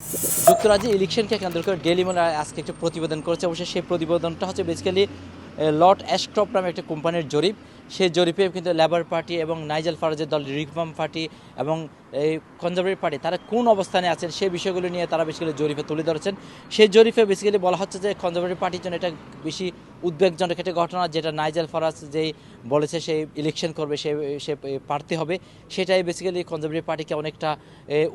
যুক্তরাজ্যে ইলেকশনকে কেন্দ্র করে ডেইলি মেল আজকে একটা প্রতিবেদন করেছে। অবশ্যই সেই প্রতিবেদনটা হচ্ছে বেসিক্যালি লর্ড অ্যাশক্রফট নামে একটা কোম্পানির জরিপ। সেই জরিপে কিন্তু লেবার পার্টি এবং নাইজেল ফারাজের দল রিফর্ম পার্টি এবং এই কনজারভেটিভ পার্টি তারা কোন অবস্থানে আছেন সেই বিষয়গুলো নিয়ে তারা বেসিক্যালি জরিপে তুলে ধরেছেন। সেই জরিপে বেসিক্যালি বলা হচ্ছে যে কনজারভেটিভ পার্টির জন্য এটা বেশি উদ্বেগজনক একটা ঘটনা, যেটা নাইজেল ফারাজ যেই বলেছে সেই ইলেকশন করবে, সে প্রার্থী হবে, সেটাই বেসিক্যালি কনজারভেটিভ পার্টিকে অনেকটা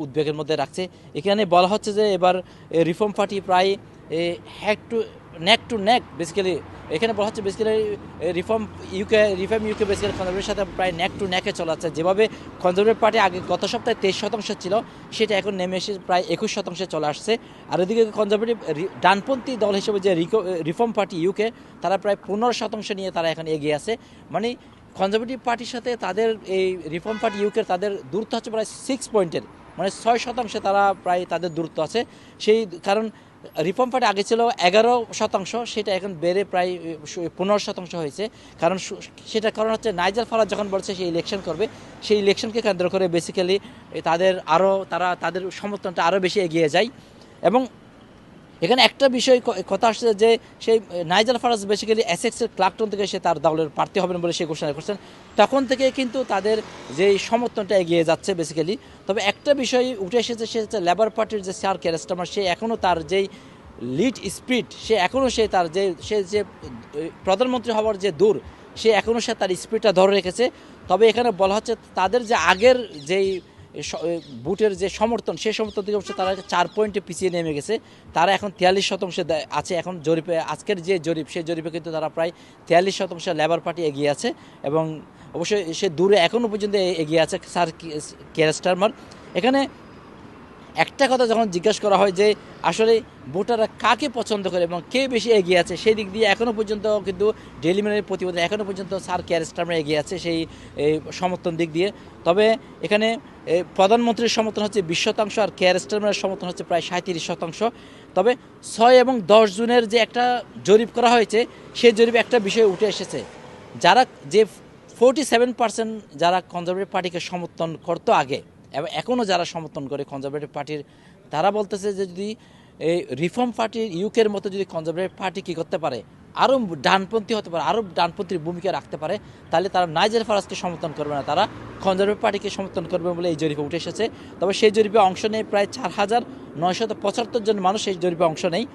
উদ্বেগের মধ্যে রাখছে। এখানে বলা হচ্ছে যে এবার রিফর্ম পার্টি প্রায় নেক টু নেক বেসিক্যালি, এখানে বলা হচ্ছে বেসিক্যালি রিফর্ম ইউকে বেসিক্যালি কনজারভেটিভের সাথে প্রায় নেক টু নেকে চলে যাচ্ছে। যেভাবে কনজারভেটিভ পার্টি আগে গত সপ্তাহে 23% ছিল, সেটা এখন নেমে এসে প্রায় 21% চলে আসছে। আর ওদিকে কনজারভেটিভ ডানপন্থী দল হিসেবে যে রিফর্ম পার্টি ইউকে, তারা প্রায় 15% নিয়ে তারা এখন এগিয়ে আছে। মানে কনজারভেটিভ পার্টির সাথে তাদের এই রিফর্ম পার্টি ইউকের তাদের দূরত্ব হচ্ছে প্রায় 6 পয়েন্টের, মানে 6% তারা প্রায় তাদের দূরত্ব আছে। সেই কারণ রিফর্ম পার্টি আগে ছিল 11%, সেটা এখন বেড়ে প্রায় 15% হয়েছে। কারণ সেটার কারণ হচ্ছে নাইজেল ফারাজ যখন বলছে সেই ইলেকশন করবে, সেই ইলেকশনকে কেন্দ্র করে বেসিক্যালি তাদের সমর্থনটা আরও বেশি এগিয়ে যায়। এবং এখানে একটা বিষয় কথা আসছে যে সেই নাইজেল ফারাজ বেসিক্যালি এসেক্সের ক্লাকটন থেকে সে তার দলের প্রার্থী হবেন বলে সে ঘোষণা করছেন, তখন থেকে কিন্তু তাদের যেই সমর্থনটা এগিয়ে যাচ্ছে বেসিক্যালি। তবে একটা বিষয় উঠে এসেছে, সে হচ্ছে লেবার পার্টির যে স্যার কিয়ার স্টারমার, সে এখনও তার যেই লিড স্পিরিট, সে এখনও তার যে প্রধানমন্ত্রী হওয়ার যে দূর, সে এখনও তার স্পিরিটটা ধরে রেখেছে। তবে এখানে বলা হচ্ছে তাদের যে আগের যেই বুটের যে সমর্থন, সেই সমর্থন থেকে অবশ্য তারা 4 পয়েন্টে পিছিয়ে নেমে গেছে। তারা এখন 43% আছে এখন জরিপে। আজকের যে জরিপ, সেই জরিপে কিন্তু তারা প্রায় 43% লেবার পার্টি এগিয়ে আছে। এবং অবশ্যই সে দূরে এখনও পর্যন্ত এগিয়ে আছে স্যার কিয়ার স্টারমার। এখানে একটা কথা যখন জিজ্ঞাসা করা হয় যে আসলে ভোটাররা কাকে পছন্দ করে এবং কে বেশি এগিয়ে আছে, সেই দিক দিয়ে এখনও পর্যন্ত কিন্তু ডেইলি মেলের প্রতিবেদন এখনও পর্যন্ত স্যার কিয়ার স্টারমার এগিয়ে আছে সেই সমর্থন দিক দিয়ে। তবে এখানে প্রধানমন্ত্রীর সমর্থন হচ্ছে 20%, আর কিয়ার স্টারমারের সমর্থন হচ্ছে প্রায় 37%। তবে 6 এবং 10 জুনের যে একটা জরিপ করা হয়েছে, সেই জরিপে একটা বিষয় উঠে এসেছে, যারা যে 47% যারা কনজারভেটিভ পার্টিকে সমর্থন করতো আগে এবং এখনও যারা সমর্থন করে কনজারভেটিভ পার্টির, তারা বলতেছে যে যদি এই রিফর্ম পার্টির ইউকের মতো যদি কনজারভেটিভ পার্টি কী করতে পারে, আরও ডানপন্থী হতে পারে, আরও ডানপন্থীর ভূমিকা রাখতে পারে, তাহলে তারা নাইজেল ফারাজকে সমর্থন করবে না, তারা কনজারভেটিভ পার্টিকে সমর্থন করবে বলে এই জরিপে উঠে এসেছে। তবে সেই জরিপে অংশ নেয় প্রায় 4,975 জন মানুষ এই জরিপে অংশ নেয়,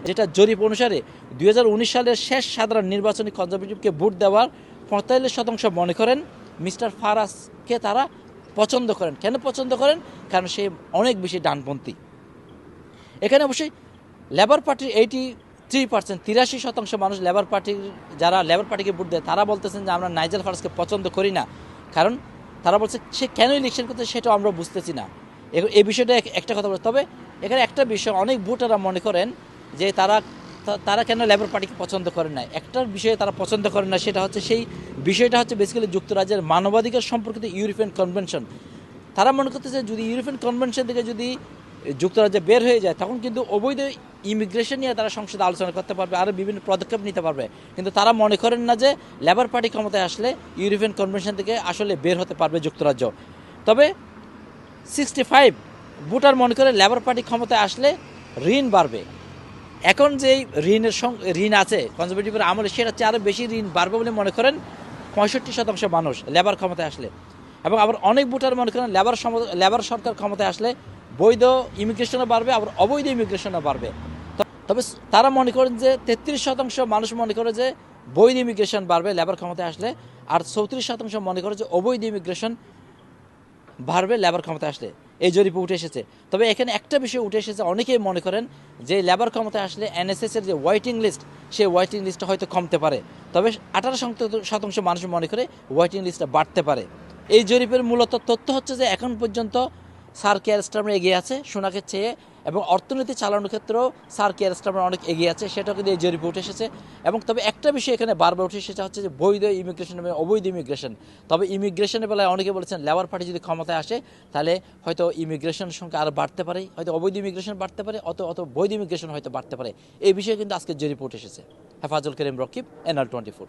যেটা জরিপ অনুসারে 2019 সালের শেষ সাধারণ নির্বাচনে কনজারভেটিভকে ভোট দেওয়ার 45% মনে করেন মিস্টার ফারাজকে তারা পছন্দ করেন। কেন পছন্দ করেন? কারণ সে অনেক বেশি ডানপন্থী। এখানে অবশ্যই লেবার পার্টির 83% মানুষ যারা লেবার পার্টিকে ভোট দেয়, তারা বলতেছেন যে আমরা নাইজেল ফারাজকে পছন্দ করি না। কারণ তারা বলছে সে কেন ইলেকশন করতে, সেটাও আমরা বুঝতেছি না। এই বিষয়টা একটা কথা বলে। তবে এখানে একটা বিষয় অনেক ভোটাররা মনে করেন যে তারা কেন লেবার পার্টিকে পছন্দ করেন না। একটা বিষয়ে তারা পছন্দ করেন না, সেটা হচ্ছে সেই বিষয়টা হচ্ছে বেসিক্যালি যুক্তরাজ্যের মানবাধিকার সম্পর্কিত ইউরোপিয়ান কনভেনশন। তারা মনে করতেছে যদি ইউরোপিয়ান কনভেনশন থেকে যদি যুক্তরাজ্যে বের হয়ে যায়, তখন কিন্তু অবৈধ ইমিগ্রেশন নিয়ে তারা সংসদে আলোচনা করতে পারবে, আরও বিভিন্ন পদক্ষেপ নিতে পারবে। কিন্তু তারা মনে করেন না যে লেবার পার্টি ক্ষমতায় আসলে ইউরোপিয়ান কনভেনশন থেকে আসলে বের হতে পারবে যুক্তরাজ্য। তবে 65 ভোটার মনে করে লেবার পার্টি ক্ষমতায় আসলে ঋণ বাড়বে। এখন যেই ঋণ আছে কনজারভেটিভের আমলে, সেটা চেয়ে আরও বেশি ঋণ বাড়বে বলে মনে করেন 65% মানুষ লেবার ক্ষমতায় আসলে। এবং আবার অনেক ভোটার মনে করেন লেবার সরকার ক্ষমতায় আসলে বৈধ ইমিগ্রেশনও বাড়বে, আবার অবৈধ ইমিগ্রেশনও বাড়বে। তবে তারা মনে করেন যে 33% মানুষ মনে করে যে বৈধ ইমিগ্রেশন বাড়বে লেবার ক্ষমতায় আসলে, আর 34% মনে করে যে অবৈধ ইমিগ্রেশন বাড়বে লেবার ক্ষমতায় আসলে। এই জরিপে উঠে এসেছে। তবে এখানে একটা বিষয় উঠে এসেছে, অনেকেই মনে করেন যে লেবার ক্ষমতায় আসলে NHS এর যে ওয়েটিং লিস্ট, সেই ওয়েটিং লিস্টটা হয়তো কমতে পারে। তবে 18% মানুষ মনে করে ওয়েটিং লিস্টটা বাড়তে পারে। এই জরিপের মূলত তথ্য হচ্ছে যে এখন পর্যন্ত স্যার কিয়ার স্টারমার এগিয়ে আছে সোনাকের চেয়ে, এবং অর্থনীতি চালানোর ক্ষেত্রেও স্যার কিয়ার স্টারমার অনেক এগিয়ে আছে, সেটাও কিন্তু এই জরিপে উঠে এসেছে। এবং তবে একটা বিষয় এখানে বারবার উঠে সেটা হচ্ছে যে বৈধ ইমিগ্রেশন এবং অবৈধ ইমিগ্রেশন। তবে ইমিগ্রেশনের বেলায় অনেকে বলেছেন লেবার পার্টি যদি ক্ষমতায় আসে, তাহলে হয়তো ইমিগ্রেশনের সংখ্যা আরও বাড়তে পারে, হয়তো অবৈধ ইমিগ্রেশন বাড়তে পারে, অত বৈধ ইমিগ্রেশন হয়তো বাড়তে পারে। এই বিষয়ে কিন্তু আজকের জরিপে উঠে এসেছে। হেফাজুল করিম রকিব, NL 24।